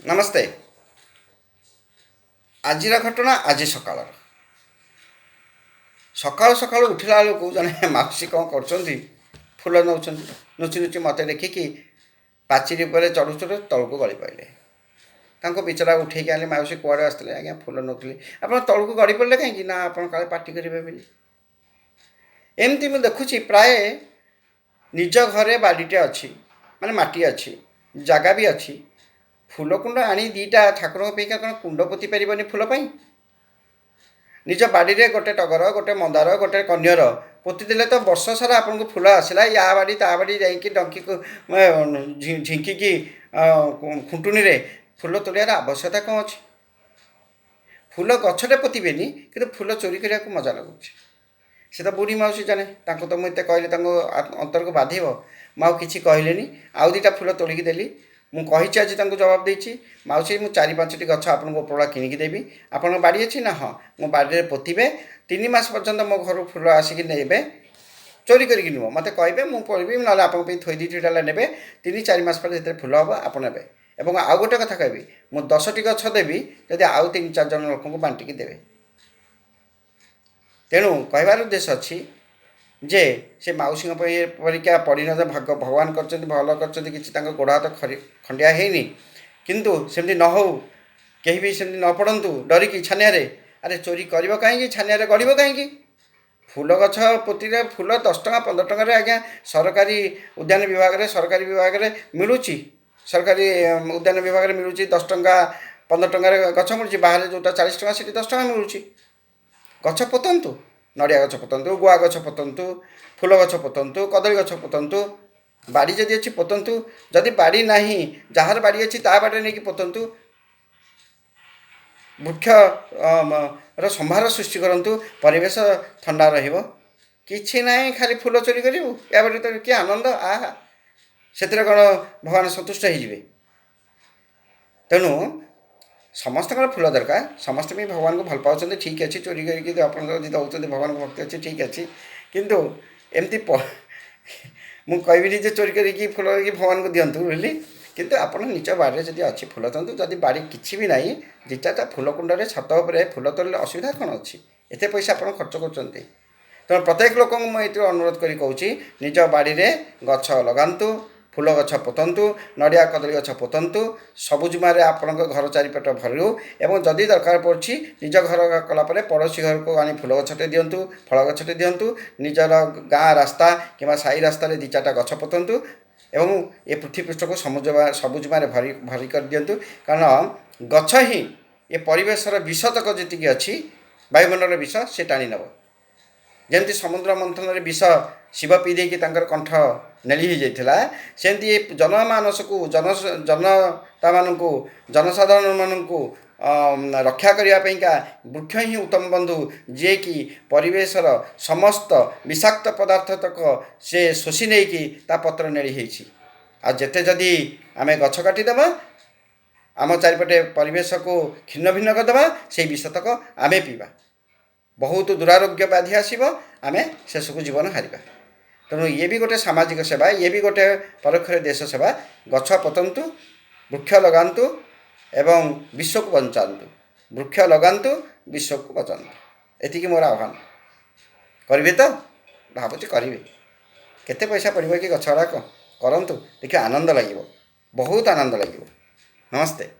नमस्ते। आजिर घटना आज सकाळ सकाळु सकाळु उठिला बेलू जने माउसी कौन कर फूल नौ नुची नुची मत देखिकी पाचेरी पर चढ़ु चढ़ु तलू गली पड़े बिचरा उठेक आने माउसी कुआड़े आसते आज्ञा फूल नौली आप तलू गड़ी पड़े कहीं ना आप पार्टी करेंगे बोली एमती मुझे देखुची प्राय निज घरे बाड़ीटे अच्छी माने माटी अच्छी जगह भी अच्छी फूल कुंड आनी दीटा ठाकुर कौन कुंड पोती पारे फूल निज बाड़ी में गोटे टगर गोटे मंदार गोटे कन्यर पोतीदे तो वर्ष सारा आपको फूल आसला या बाड़ी ता बाड़ी जाकि डंकी को झिंकिकी खुंटुनी रे फूल तोलियार आवश्यकता कौन अच्छी फूल गछटे पोतबे कि फूल चोरी करने को मजा लगुच से तो बुढ़ी माउसी जाने तो मुझे कहले अंतर को बाध मुझे किसी कहले आउ दीटा फूल तोलिकी देली मुझे आज जवाब देती माउसी मुझे चारि पाँच गछ आपको उपरा किणिकी देवी आप बाड़ी अच्छी ना हाँ मो बाड़ी में पोते 3 मास पर्यंत मो घर फूल आसिक ने चोरी करके नुह मत कहे मुझे पढ़ी ना आप थोई दीटा ने 3-4 मास पर जो फूल हम आप ने और आउ गोटे कथा कहि मुझे 10टी गछ देवी जदि आउ 3-4 जन लोक बांटिकी देवे तेणु कहबार उद्देश्य अच्छी जे से मौसी परीक्षा पढ़ी न भगवान कर भल कर कि गोड़ हाथ खंडिया है किंतु सेमती न हो कहीं भी सेमती न पड़तु डरिकी छानिया अरे चोरी कर कहीं छानिया गड़ब कहीं फूल गछ पोती फूल 10 टଙ୍କା 15 टकर आज्ञा सरकारी उद्यान विभाग में सरकारी विभाग में मिलूँ सरकारी उद्यान विभाग में मिलूँ 10 टଙ୍କା 15 टकर गछ मिलूँ बाहर जोटा 40 टଙ୍କା से 10 टଙ୍କା मिलूँ गछ पोतंतु नड़िया गछ पोतंतु गुआ गछ पोतंतु फूल गछ पोतंतु कदली गछ पोतंतु बाड़ी जदि अच्छी पोतंतु जदि बाड़ी नहीं जार बाड़ी अच्छी ता बाटे नहीं पोतंतु वृक्ष संभार सृष्टि करंतु परिवेश ठंडा रहिबो किछि नहीं खाली फूल चोरी करू या बाटे तो कि आनंद आहा से कौन भगवान सन्तुष्ट हो तेणु समस्त फूल दरकार समस्त भी भगवान को भल पाँच ठीक अच्छे चोरी करके आप दौरान भगवान को भक्ति अच्छी ठीक अच्छे किंतु एमती मुझे कहबी जो चोरी करके फूल भगवान को दिंतु बोली किंतु आप निज बाड़ी जब अच्छी फूल दिंतु जदि बाड़ी किसी भी ना दि चार्टा फूल कुंड छत उपर फूल तोड़े असुविधा कौन अच्छी एत पैसा आप खर्च कर तेणु प्रत्येक लोक मुझे अनुरोध कर कहूँ निज बाड़ी में गछ लगातु फूल गछ पोतंतु नड़िया कदली गछ पोतंतु सबुजमारे आपण घर चारिपट भरू एवं जदि दरकार पड़ी निज घर कलापर पड़ोशी घर को आनी फूल गछटे दिंतु फल गछटे दिंतु निजर गाँ रास्ता कि साई रास्ता 2-4टा गछ पोतंतु एवं ये पृथ्वी पृष्ठ को सबुजमारे भरी कर दिंतु कारण गछ ही ये परिवेशर विषतक जी अच्छी वायुमंडल विष से टाणी नब जमती समुद्र मंथन विष शिव पीदे कंठ नेली जाता सेमती जनमानस को जनता मानू जनसाधारण मानू रक्षा करने वृक्ष ही उत्तम बंधु जे कि परिवेशर समस्त विषाक्त पदार्थ तक से शोषि नहीं कि पत्र नेली आते जदि आम गछ काटिदेव आम चारिपटे परिवेश को खिन्न भिन्न करदे से विष तक आमे पीवा बहुत दुरारोग्य व्याधि आसब आम शेषक जीवन हारिबा तेणु ये भी गोटे सामाजिक सेवा ये भी गोटे परोक्ष देश सेवा गछ पोतंतु वृक्ष लगातु एवं विश्व को बचातु वृक्ष लगातु विश्व को बचातु एति मोर आह्वान करेंगे तो भावुँ करेंगे केते पैसा पड़ो कि गछ गुड़ाक करूँ देखिए आनंद लगे बहुत आनंद लगे नमस्ते।